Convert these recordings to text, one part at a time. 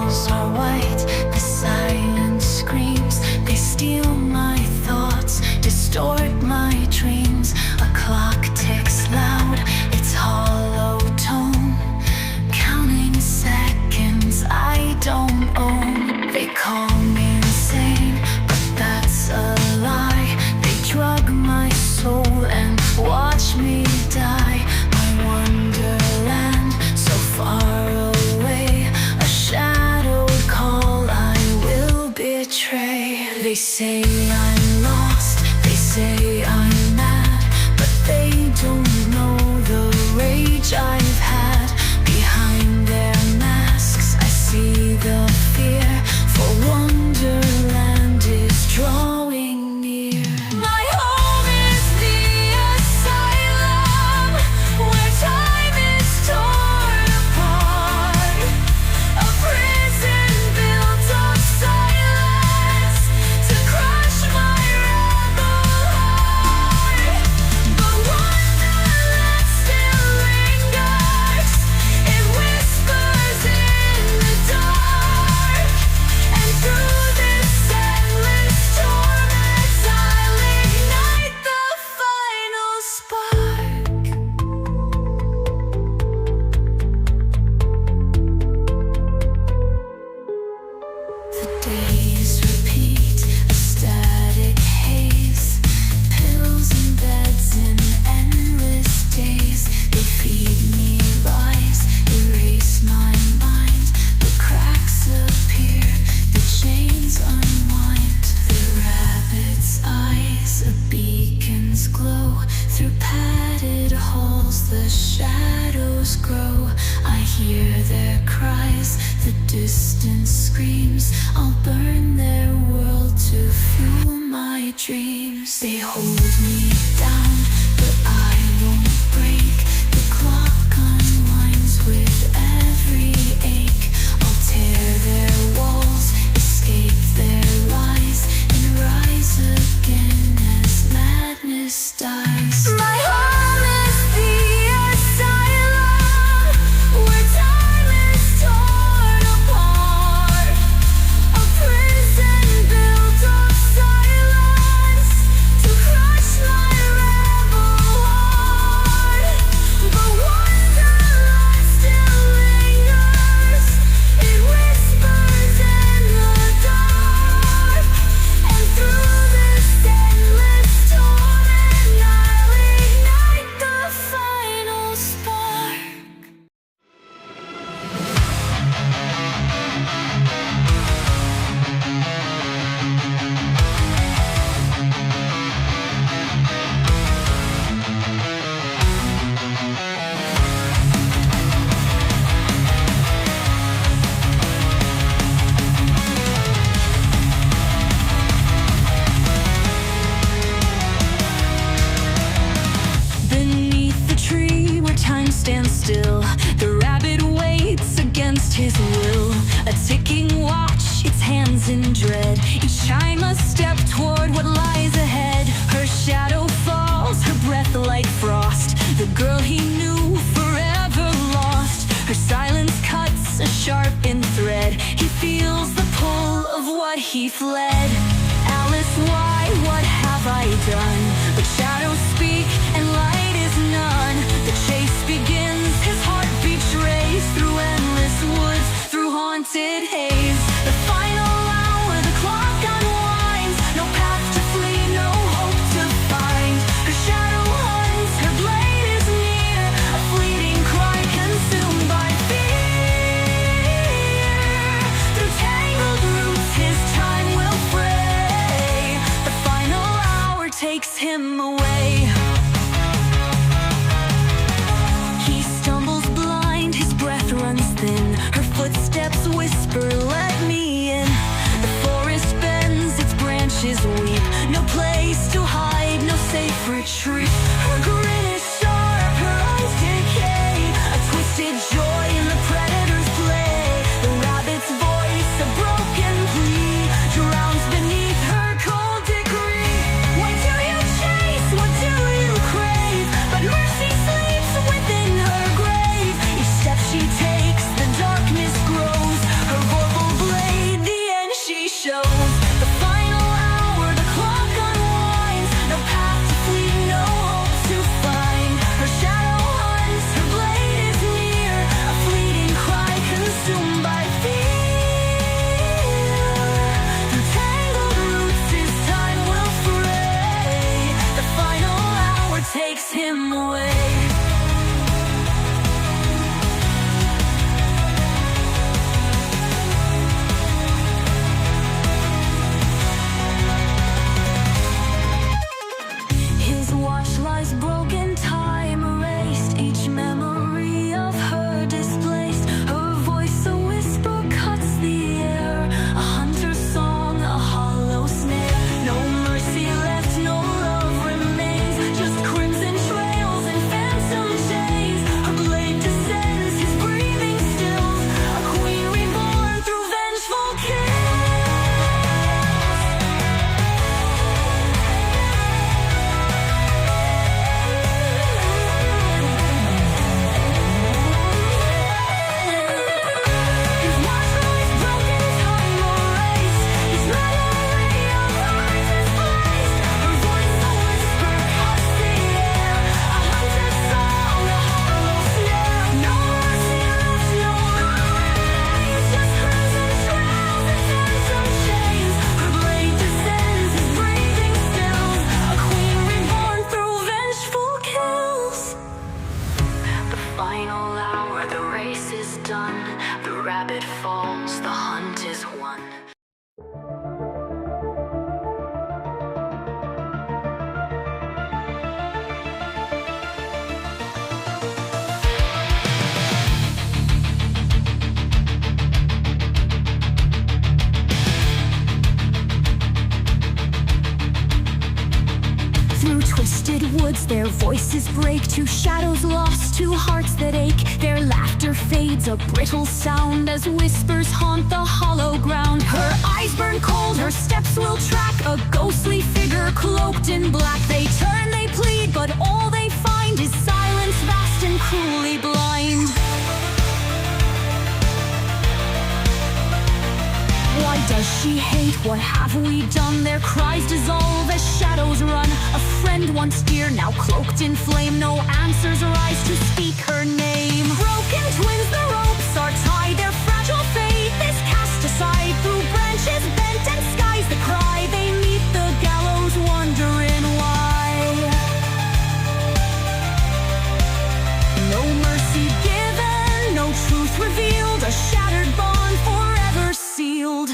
walls are white, the silence screams. They steal my thoughts, distort my dreams. A clock ticks loud, its hollow tone, counting seconds I don't own. They call me insane, but that's a lie. They drug my soul and watch me die. My wonderland, so far away, a shadowed call I will betray. They say I'm lost, they say I'm mad, but they don't know the rage I've had. Behind their masks I see the fear, for Wonderland is drawing near. My home is the asylum, where time is torn apart. A prison built of silence to crush my rebel heart. But Wonderland still lingers, it whispers in the dark. And through this endless torment I'll ignite the final spark. The days repeat, a static haze. Pills and beds in endless days. They feed me lies, erase my mind. The cracks appear, the chains unwind. The rabbit's eyes, a beacon's glow. Through padded halls the shadows grow. I hear their cries, the distance screams. I'll burn their world to fuel my dreams. They hold me down, but I won't break. The clock unwinds with every ache. I'll tear their walls, escape their lies, and rise again as madness dies. My home is the asylum, where time is torn apart. A prison built of silence to crush my rebel heart. But Wonderland still lingers, it whispers in the dark. And through this endless torment I'll ignite the final spark. Beneath the tree where time stands still, the rabbit waits against his will. A ticking watch, its hands in dread. Each time a step toward what lies ahead. Her shadow falls, her breath like frost. The girl he knew, forever lost. Her silence cuts a sharpened thread. He feels the pull of what he fled. Alice, why? What have I done? But shadows speak and light is none. The chase begins, his heart betrays. Through endless woods, through haunted haze. The final hour, the clock unwinds. No path to flee, no hope to find. Her shadow hunts, her blade is near. A fleeting cry consumed by fear. Through tangled roots his time will fray. The final hour takes breaks, their voices break. Two shadows lost, two hearts that ache. Their laughter fades, a brittle sound, as whispers haunt the hollow ground. Her eyes burn cold, her steps will track a ghostly figure cloaked in black. They turn, they plead, but all they find is silence vast and cruelly blind. Why does she hate? What have we done? Their cries dissolve as shadows run. A friend once dear, now cloaked in flame. No answers rise to speak her name. Broken twins, the ropes are tied. Their fragile faith is cast aside. Through branches bent and skies that cry, they meet the gallows, wondering why. No mercy given, no truth revealed. A shattered bond forever sealed.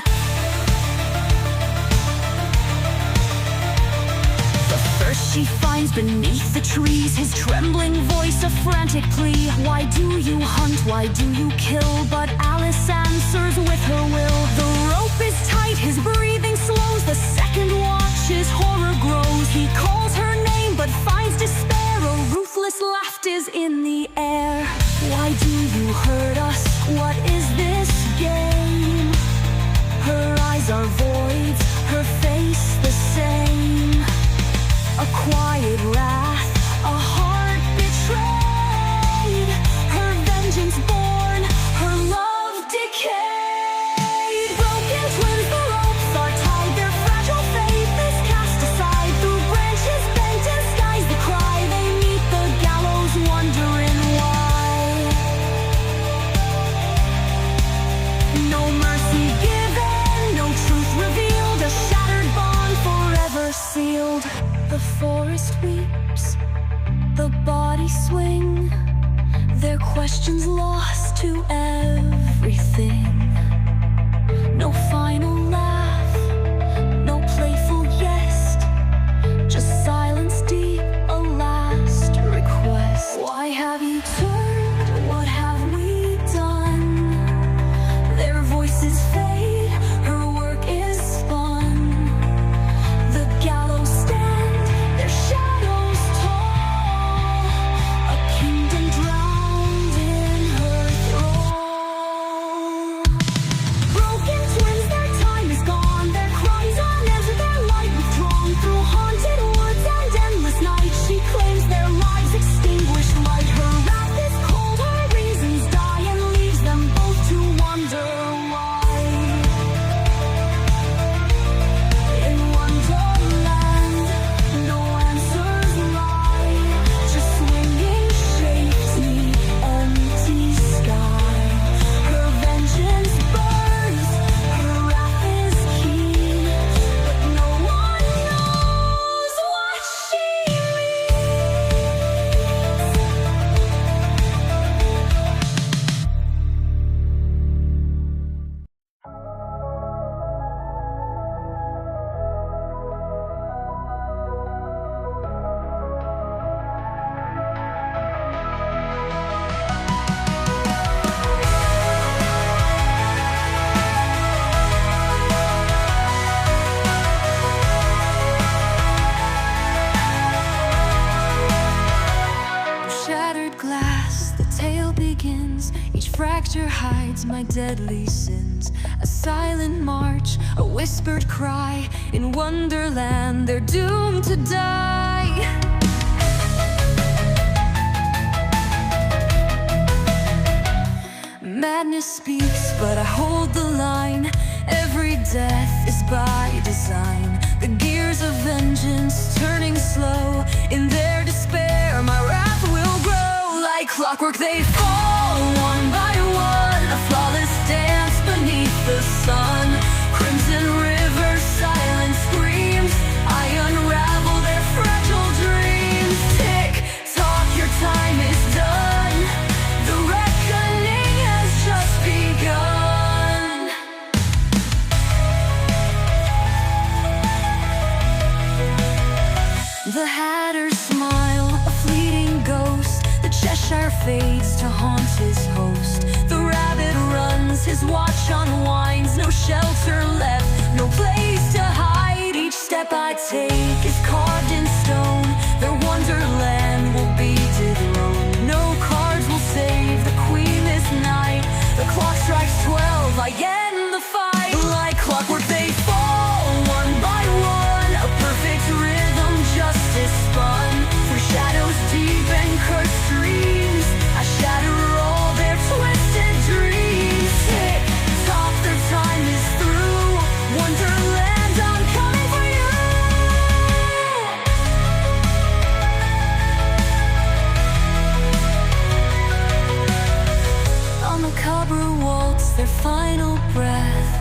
The first she finds beneath the trees, his trembling voice a frantic plea. Why do you hunt? Why do you kill? But Alice answers with her will. The rope is tight, his breathing slows. The second watch, his horror grows. He calls her name but finds despair. A ruthless laugh is in the air. Why do you hurt us? What is this game? Her eyes are voids, her face the same. A quiet wrath, a heart betrayed. Her vengeance born, her love decayed. Broken twins, the ropes are tied. Their fragile faith is cast aside. Through branches bent and skies that cry, they meet the gallows, wondering why. No mercy given, no truth revealed. A shattered bond forever sealed. The forest weeps, the bodies swing. Their questions lost to everything. No final laugh, no playful jest. Just silence deep, a last request. Why have you turned? What have we done? Their voices fade, her work is spun. The gallows stand, their shadows tall. A kingdom drowned in her thrall. Broken twins, their time is gone. Their cries on edge, their light withdrawn. Through haunted woods and endless night, she claims their lives extinguished light. Her wrath is cold, her reasons die, and leaves them both to wonder why. In Wonderland, no answers lie. Just swinging shapes meet empty sky. Her vengeance burns, her wrath is keen, but no one knows what she means. Shattered glass, the tale begins. Each fracture hides my deadly sins. A silent march, a whispered cry. In Wonderland, they're doomed to die. Madness speaks, but I hold the line. Every death is by design. The gears of vengeance turning slow. In their despair, my wrath will grow. Like clockwork, they fall one by one. A flawless dance beneath the sun. Crimson river, silent screams. I unravel their fragile dreams. Tick tock, your time is done. The reckoning has just begun. The Hatter's smile, a fleeting ghost. The Cheshire fades to haunt his host. The rabbit runs, his watch unwinds. No shelter left, no place to hide. Each step I take is carved in stone. Their Wonderland macabre waltz their final breath.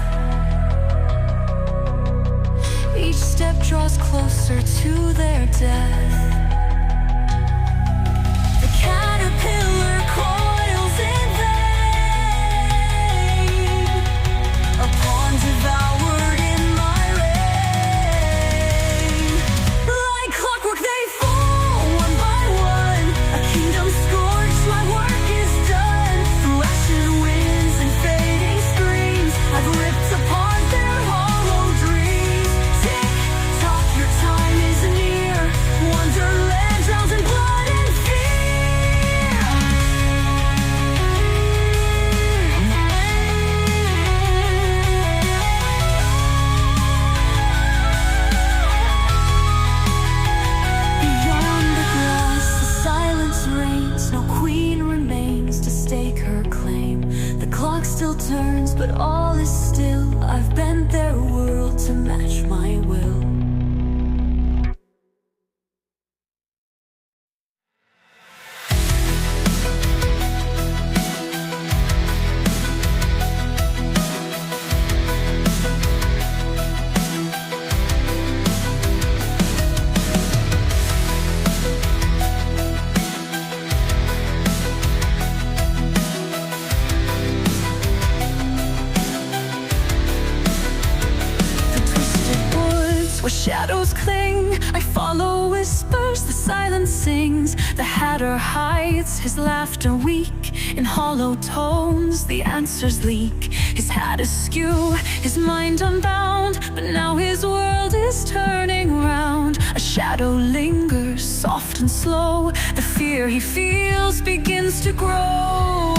Each step draws closer to their death. The caterpillar coils in vain, a pawn devoured in my reign. Like clockwork they fall one by one, a kingdom scorched, my work is done. Through ashes, winds, and fading screens, I've ripped apart their hollow dreams. Tick tock, your time is near. Wonderland drowns in blood and fear. Beyond the grass, the silence reigns. No queen remains to stake her claim. The clock still turns, but all is still. I've bent their world to match my will. The twisted woods where shadows cling, I follow whispers, the silence sings. The hatter hides his laughter weak. In hollow tones the answers leak. His hat askew, his mind unbound, but now his world is turning round. A shadow lingers, soft and slow. The fear he feels begins to grow.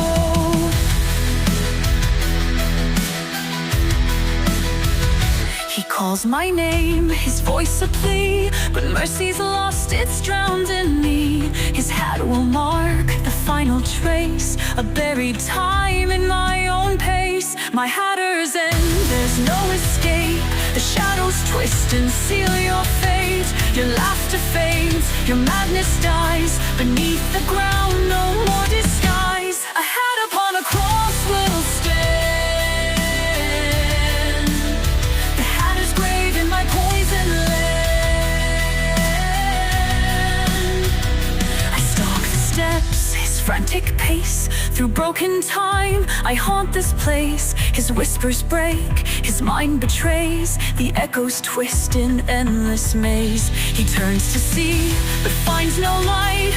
He calls my name, his voice a plea, but mercy's lost, it's drowned in me. His hat will mark the final trace, a buried time in my own pace. My hatter's end, there's no escape. The shadows twist and seal your fate. Your laughter fades, your madness dies. Beneath the ground, no more disguise. A hat upon a cross will stand. The hatter's grave in my poison land. I stalk the steps, his frantic pace. Through broken time, I haunt this place. His whispers break, his mind betrays. The echoes twist in endless maze. He turns to see, but finds no light.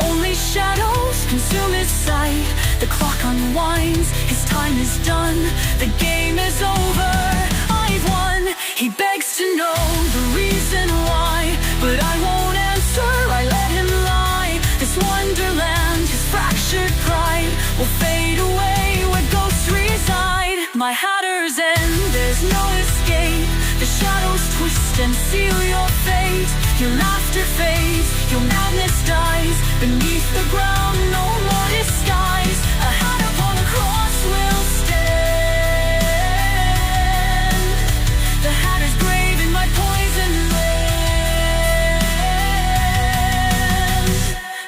Only shadows consume his sight. The clock unwinds, his time is done. The game is over, I've won. He begs to know the reason why, but I won't answer, I let him lie. This wonderland, his fractured pride, will fade away where ghosts reside. My hatter's end, there's no escape. The shadows twist and seal your fate. Your laughter fades, your madness dies. Beneath the ground, no more disguise. A hat upon a cross will stand. The hatter's grave in my poison land.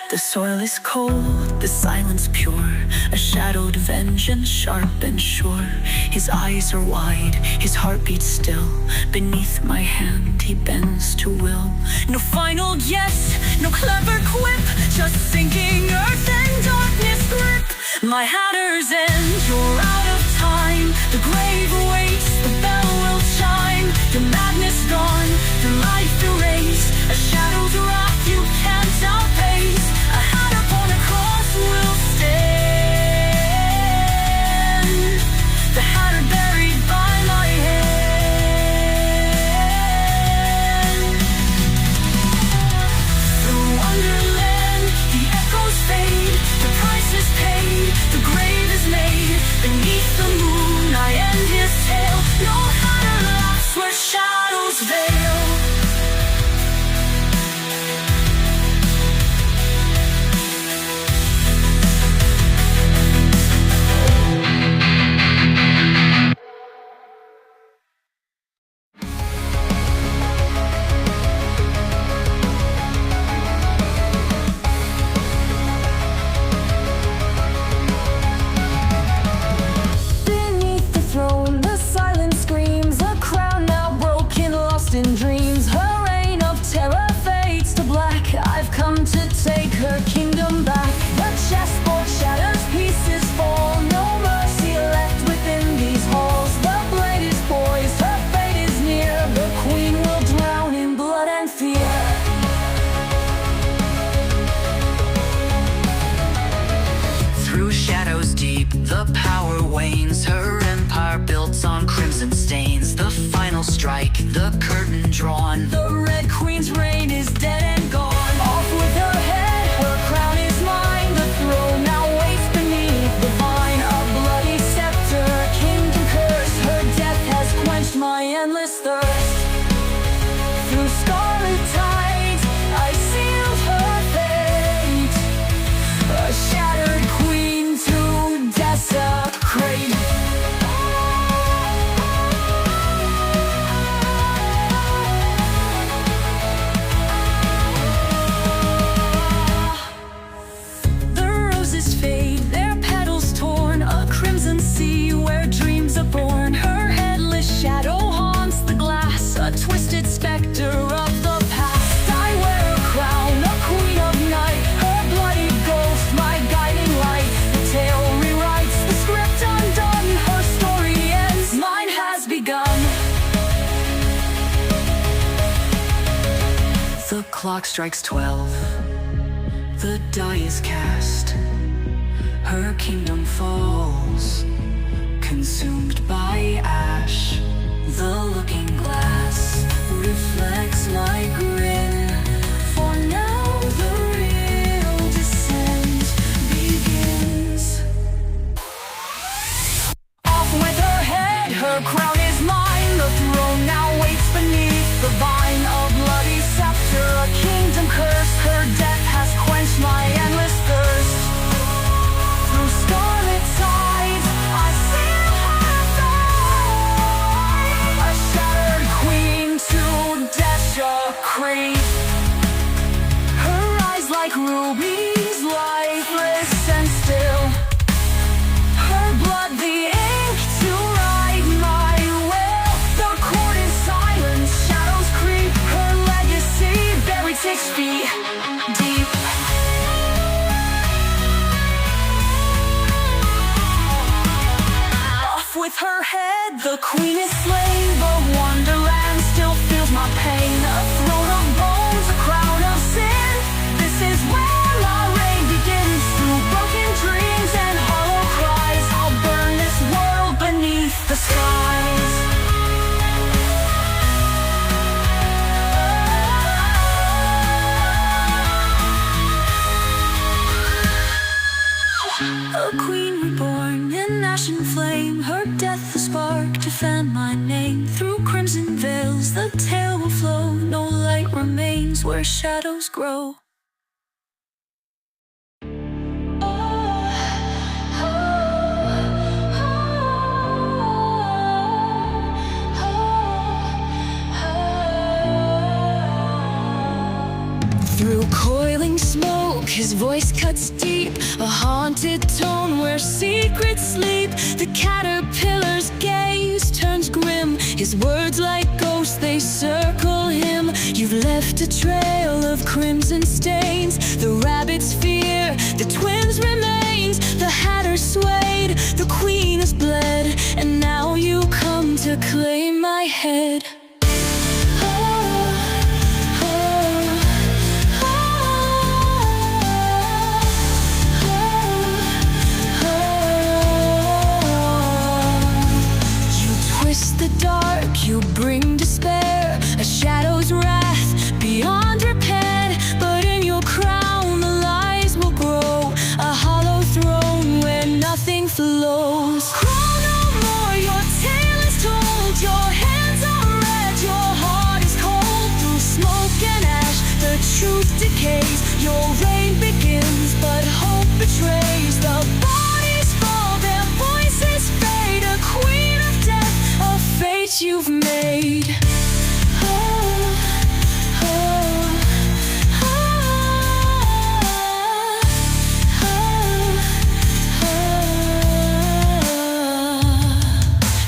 The soil is cold, the silence pure. A shadowed vengeance, sharp and sure. His eyes are wide, his heart beats still. Beneath my hand he bends to will. No final yes, no clever quip, just sinking earth and darkness grip. My hatter's end, you're out of time. The grave awaits, the bell will chime. Your madness gone, your life erased. A shadow's wrath you can't outpace. A hat upon a cross will stand. The hatter buried by my hand. Through Wonderland, the echoes fade. The price is paid, the grave is made. clock strikes 12. The die is cast. Her kingdom falls, consumed by ash. The looking glass reflects my grin. For now the real descent begins. Off with her head, her crown is mine. The throne now waits beneath the vine. A bloody scepter, a kingdom curse. Her death has quenched my endless thirst. Through scarlet tides, I sail her fate. A shattered queen to desecrate. Her eyes like rubies, lifeless and still. Her blood the ink to write my will. The court is silent, shadows creep. Her legacy buried 6 feet deep. Off with her head, the queen is slain. But Wonderland still feels my pain. A throne of bones, a crown of sin. This is where my reign begins. Through broken dreams and hollow cries, I'll burn this world beneath the skies. A queen reborn in ashen flame. Her death a spark to fan my name. Through crimson veils the tale will flow. No light remains where shadows grow. Through coiling smoke, his voice cuts deep. A haunted tone where secrets sleep. The caterpillar's gaze turns grim. His words like ghosts, they circle him. You've left a trail of crimson stains. The rabbit's fear, the twins' remains. The hatter swayed, the queen is bled. And now you come to claim my head. The dark, you bring despair, a shadow's wrath beyond repair. But in your crown the lies will grow, a hollow throne where nothing flows. Crawl no more, your tale is told. Your hands are red, your heart is cold. Through smoke and ash, the truth decays. Your reign begins, but hope betrays. The bodies fall, their voices fade. A queen of death, a fate you've made.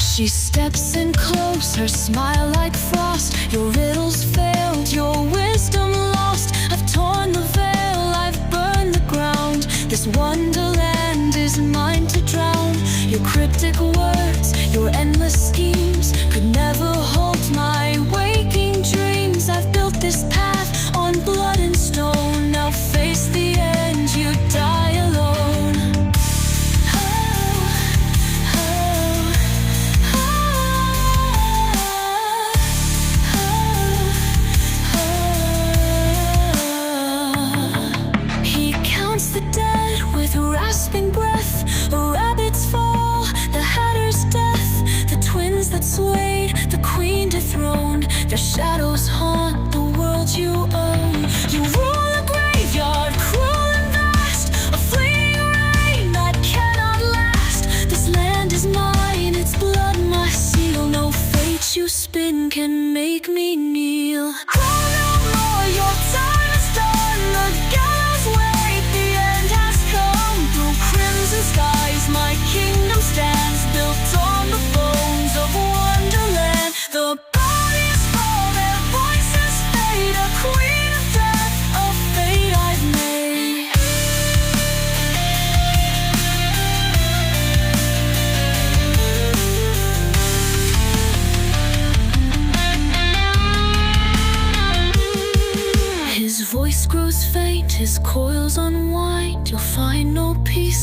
She steps in close, her smile like frost. Your riddles failed, your wisdom lost. I've torn the veil, I've burned the ground. This wonderland is mine to drown. Your cryptic words, your endless schemes could never hold my waking dreams. I've built this path on blood and stone. Now face the end, you die alone. He counts the dead with rasping breath. A rabbit's fall, the hatter's death. The twins that swayed, the queen dethroned. Their shadows haunt the world you own. You rule a graveyard, cruel and vast. A fleeting reign that cannot last. This land is mine, its blood my seal. No fate you spin can make me kneel. Crawl no more, your time is done. The gallows wait, the end has come. Through crimson skies my kingdom stands, built on the bones of Wonderland. The bodies fall, their voices fade. A queen of death, a fate I've made.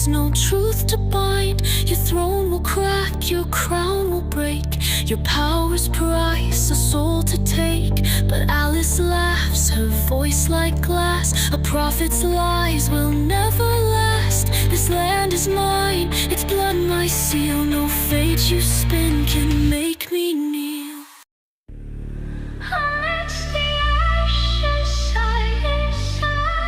there's no truth to bind. Your throne will crack, your crown will break. Your power's price, a soul to take. But Alice laughs, her voice like glass. A prophet's lies will never last. This land is mine, its blood my seal. No fate you spin can make me kneel. Amidst the ashes, silence sighs.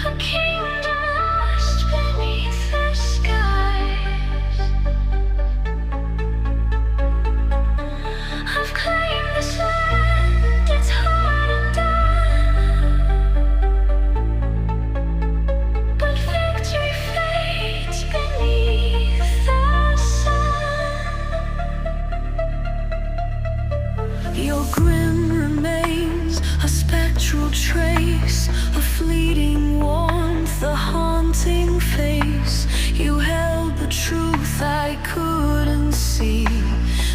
A kingdom lost beneath the skies. I've claimed this land, it's hard and done. But victory fades beneath the sun. Your grin remains, a spectral trace, a fleeting warmth, a haunting face. You held the truth I couldn't see.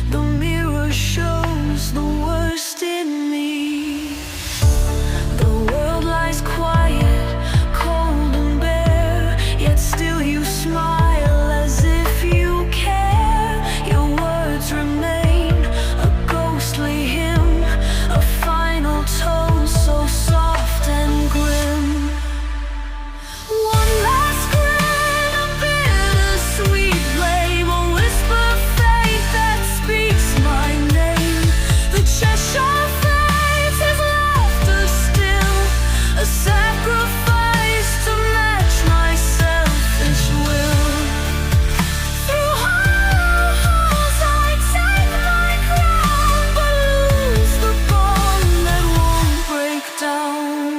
The mirror shows the worst in me. The world lies quiet, cold and bare, yet still you smile as if you care. Your words remain a ghostly hymn, a final tone so soft and grim. One last grin, a bittersweet blame, a whisper of fate that speaks my name. The Cheshire fades, his laughter still, a sacrifice to match my selfish will. Through hollow halls I take my crown, but lose the bond that won't break down.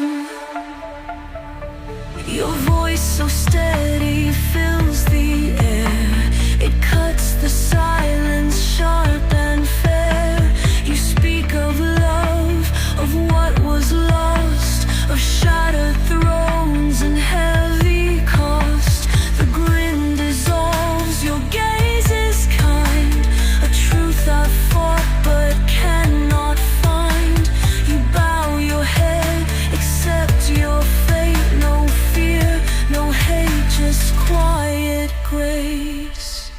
Your voice so steady fills the air. It cuts the silence sharp and fair. You speak of love, of what was lost, of shattered thrones and heavy cost. The grin dissolves, your gaze is kind, a truth I've fought but cannot find. You bow your head, accept your fate. No fear, no hate, just quiet grace.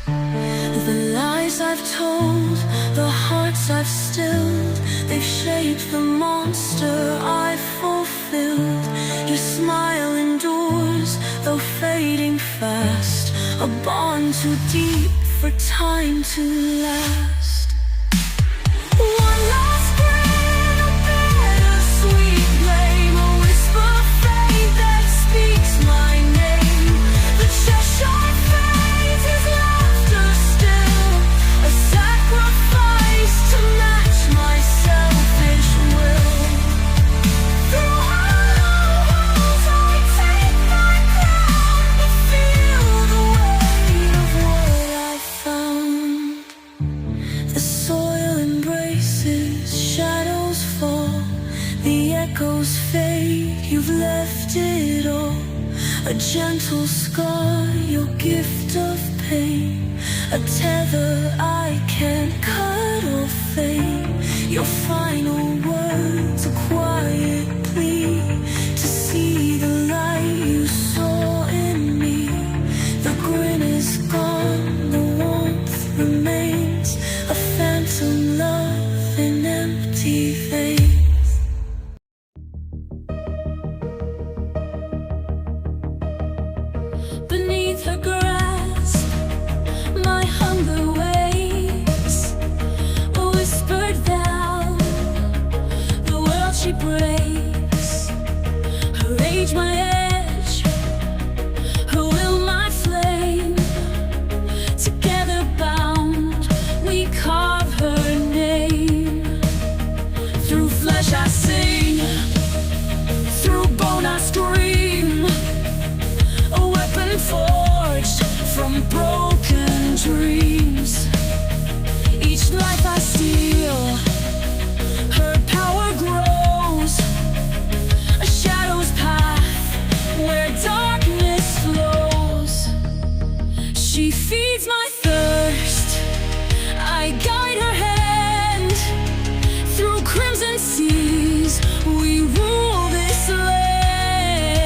The lies I've told, the hearts I've stilled, they've shaped the monster I've fulfilled. Your smile endures, though fading fast, a bond too deep for time to last. One last grin, a bittersweet blame, a whisper of fate that speaks my name. The Cheshire fades, his laughter still, a sacrifice to match my selfish will. Through hollow halls I take my crown, but feel the weight of what I found. The soil embraces, shadows fall, the echoes fade, you've left it all. A gentle scar, your gift of pain, a tether I can't cut or fade. Your final words, a quiet plea to see the light you saw in me. The grin is gone, the warmth remains, a phantom love in empty veins. Beneath her grasp, my hunger waits, a whispered vow, the world she breaks. Her rage my edge, her will my flame. Together bound, we carve her name. Through flesh I sing, through bone I scream, a weapon forged from broken dreams. Each life I steal, her power grows, a shadow's path where darkness flows. She feeds my thirst, I guide her hand. Through crimson seas we rule this land.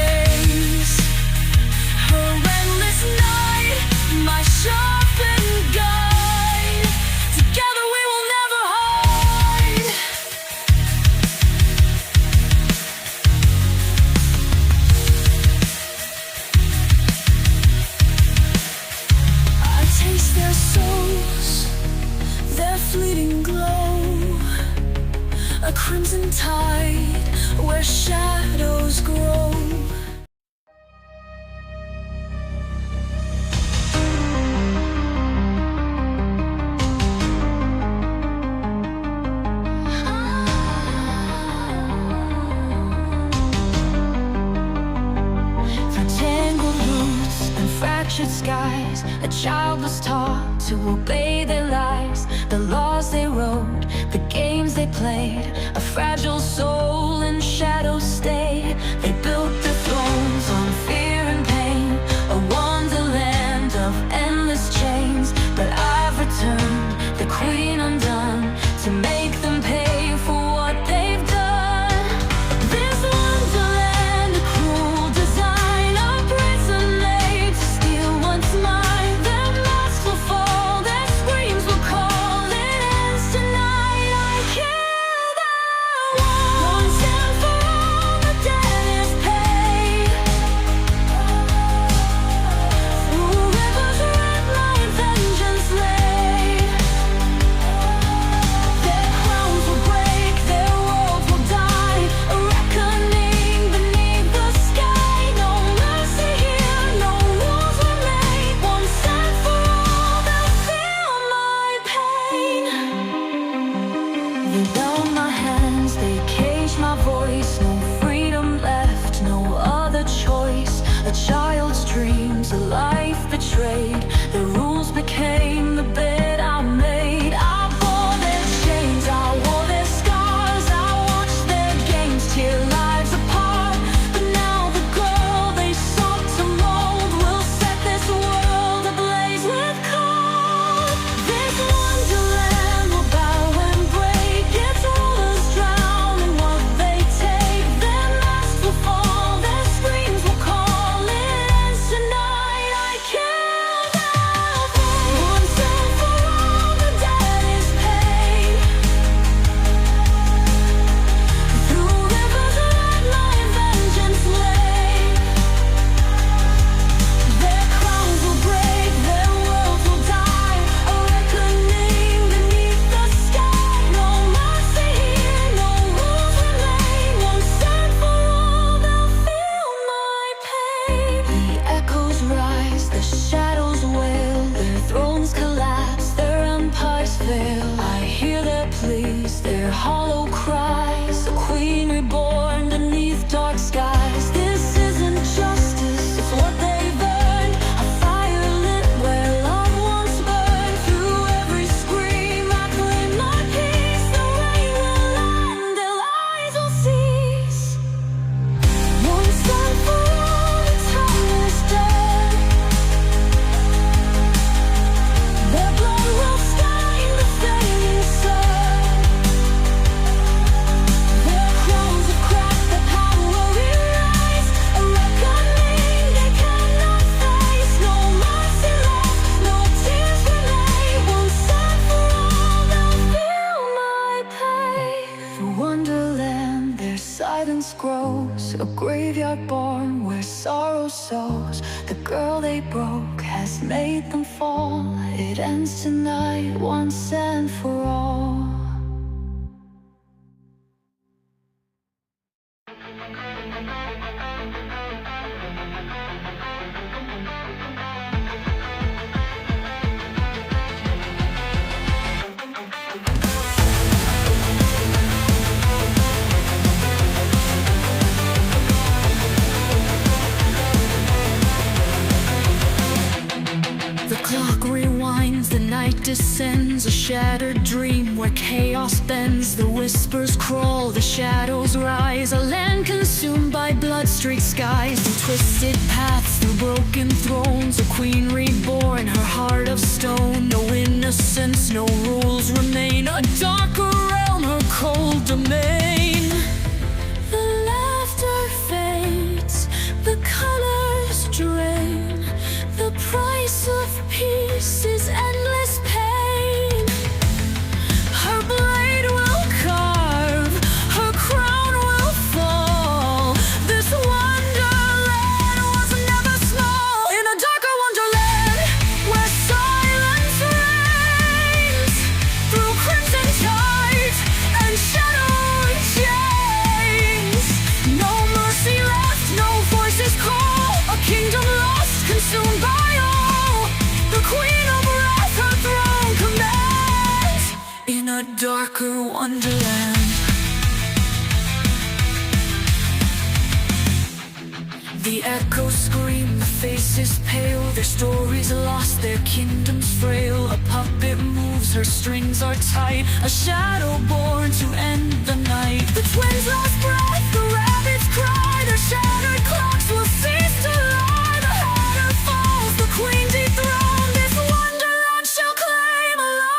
days, her endless night, my sharpened guide. Together we will never hide. I taste their souls, their fleeting glow, a crimson tide where shadows grow. Through tangled roots and fractured skies, a child was taught to obey their lives, the laws they wrote, the games they played. A fragile soul in shadows stayed. They built their thrones on fear and pain, a wonderland of endless chains. But I've returned, the queen undone, to make them pay for what they've done. This wonderland, a cruel design, a prison made to steal what's mine. Their masks will fall, their screams will call. It ends tonight. I kill them once and for all. The debt is paid. Through rivers red, my vengeance laid. Their crowns will break, their worlds will die. A reckoning beneath the sky. No mercy here, no rules were made. Once and for all, they'll feel my pain. They bound my hands, they caged my voice. No freedom left, no other choice. A child's dreams, a life betrayed. The rules became the bed I made. I bore their chains, I wore their scars. I watched their games tear lives apart. But now the girl they sought to mold will set this world ablaze with cold. This wonderland will bow and break. Its rulers drown in what they take. Their masks will fall, their screams will call. It ends tonight. I kill them once and for all. The debt is paid. Through rivers red, my vengeance laid. Their crowns will break, their worlds will die. A reckoning beneath the sky. No mercy here, no rules remain. Once and for all, they'll feel my pain. The echoes rise, the shadows wail. Their thrones collapse, their empires fail. I hear their pleas, their hollow cries. A queen reborn beneath dark skies. This isn't justice, it's what they've earned. A fire lit where love once burned. Through every scream I claim my peace. The rain will end, their lies will cease. Once and for all, the time is dead. Their blood will stain the fading sun. Their crowns have cracked, their power will rise. A reckoning they cannot face. No mercy left, no tears remain. Once and for all, they'll feel my pain. Through wonderland, their silence grows. A graveyard born where sorrow sows. The girl they broke has made them fall. It ends tonight, once and for all. The clock rewinds, the night descends. A shattered dream where chaos bends. The whispers crawl, the shadows rise. A land consumed by blood-streaked skies. Through twisted paths, through broken thrones. A queen reborn, her heart of stone. No innocence, no rules remain. A darker realm, her cold domain. The laughter fades, Wonderland. The echoes scream, the faces pale, their stories lost, their kingdoms frail. A puppet moves, her strings are tight, a shadow born to end the night. The twins lost breath, the rabbits cry, their shattered clocks will cease to lie. The hatter falls, the queen dethroned, this wonderland shall claim alive.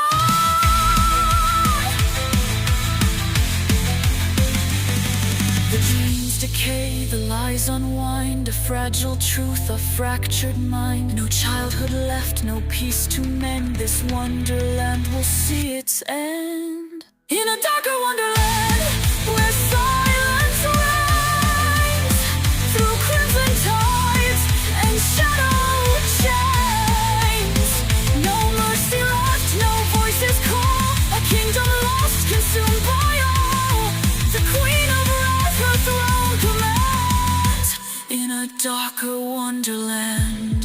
The dreams decay, the lies unwind, a fragile truth, a fractured mind. No childhood left, no peace to mend, this wonderland will see its end. In a darker wonderland, where silence reigns, through crimson tides and shadow chains. No mercy left, no voices call, a kingdom lost, consumed by all. The queen of wrath, her throne commands, in a darker wonderland.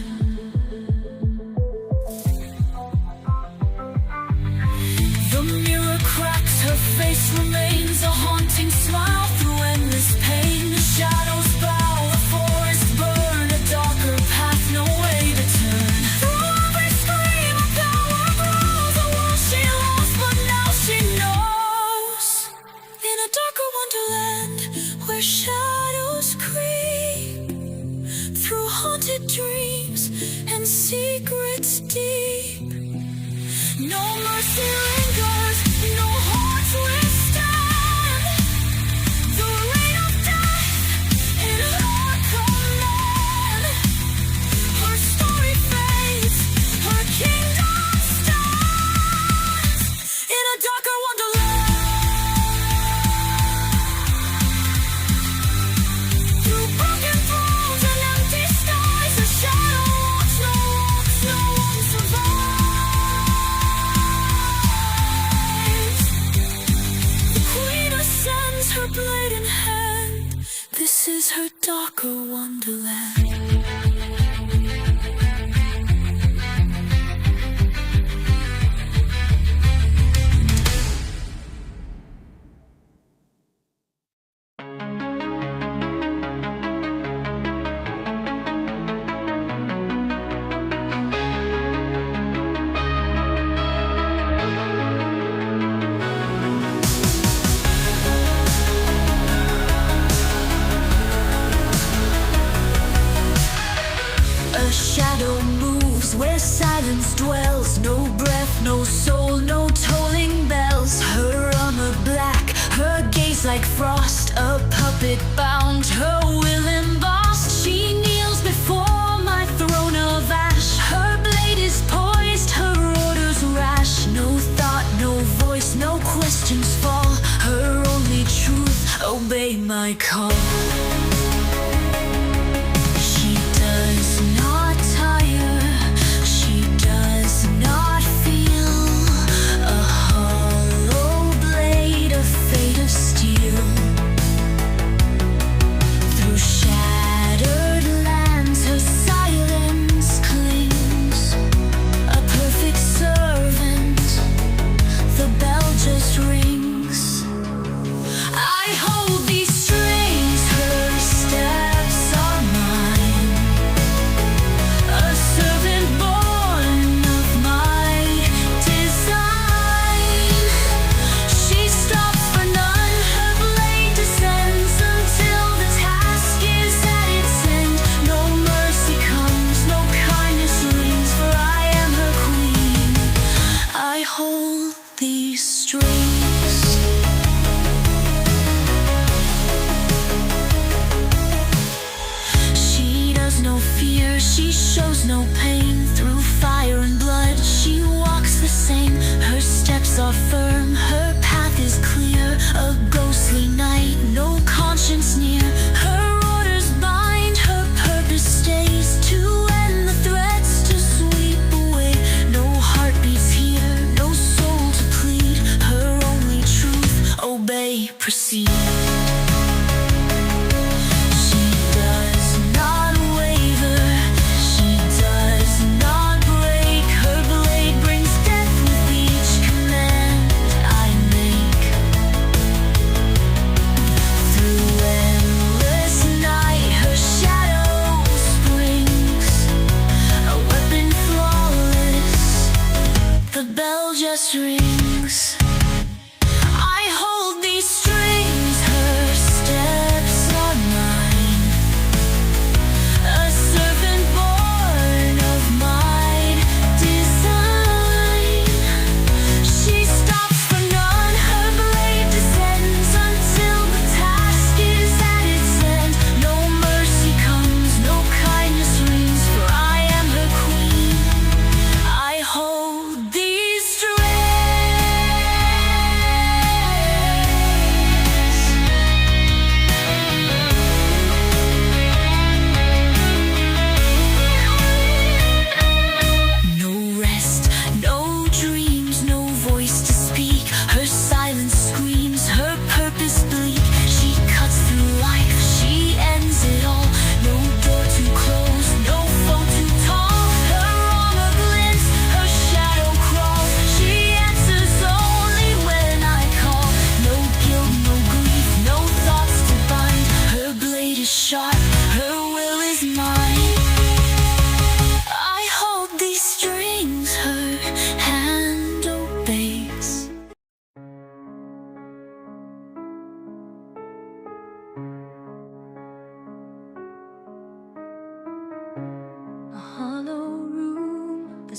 The mirror cracks, her face remains, a haunting smile through endless pain. The shadows bow, the forest burn, a darker path, no way to turn. Through every scream, a power grows, a world she lost, but now she knows. In a darker wonderland, where shadows creep, through haunted dreams and secrets deep. No mercy lingers, no hearts withstand the reign of death in her command. Her story fades, her kingdom stands in a darker wonderland. Through broken thrones and empty skies, a shadow walks, no one survives. The queen ascends, her blade in hand, this is her darker wonderland. A shadow moves where silence dwells, no breath, no soul, no tolling bells. Her armor black, her gaze like frost, a puppet bound, her will embossed. She kneels before my throne of ash, her blade is poised, her orders rash. No thought, no voice, no questions fall, her only truth, obey my call. She does not tire, she does not feel, a hollow blade, a fate of steel. Through shattered lands her silence clings, a perfect servant, the bell just rings. I hold these strings, her steps are mine, a servant born of my design. She stops for none, her blade descends until the task is at its end. No mercy comes, no kindness lings, for I am her queen. I hold these strings. She does no fear, she shows no pain. Through fire and blood, she walks the same. Her steps are firm, her path is clear. A ghostly night, no conscience near. Her orders bind, her purpose stays, to end the threats, to sweep away. No heartbeats here, no soul to plead. Her only truth, obey, proceed. She does not waver, she does not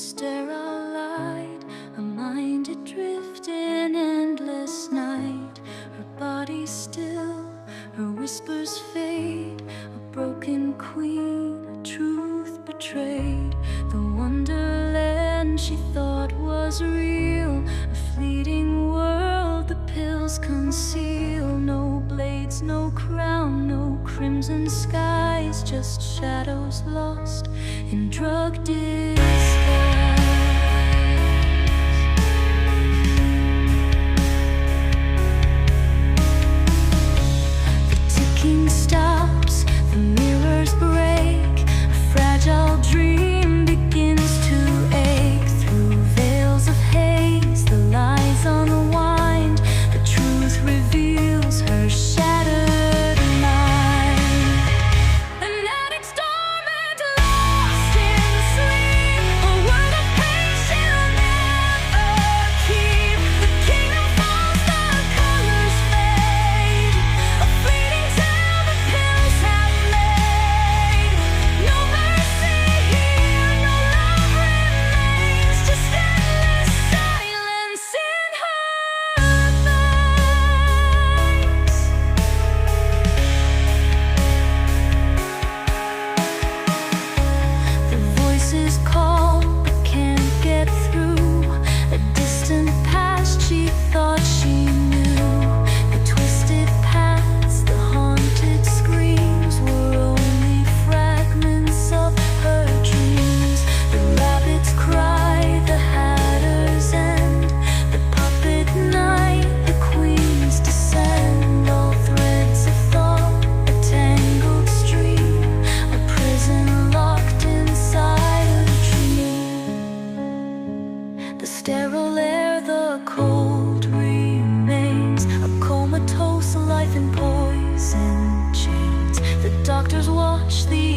sterile light, her mind adrift in endless night. Her body still, her whispers fade, a broken queen, a truth betrayed. The wonderland she thought was real, a fleeting world the pills conceal. No blades, no crown, no crimson skies, just shadows lost in drug disguise. The ticking stops, the mirrors break, a fragile dream begins to ache. Through veils of haze, the lies unwind, the truth reveals her shattered mind. An addict's dormant, lost in sleep, a world of pain she'll never keep. The kingdom falls, the colors fade, a fleeting tale the pills have made. No mercy here, no love remains, just endless silence in her veins. The voices call but can't get through, a distant past she thought she knew. The twisted paths, the haunted screams were only fragments of her dreams. The rabbits cry, the hatters end, the puppet night, the queens descend. All threads of thought, a tangled stream, a prison locked inside a dream. The sterile air, the cold remains, a comatose life in poison chains. The doctors watch the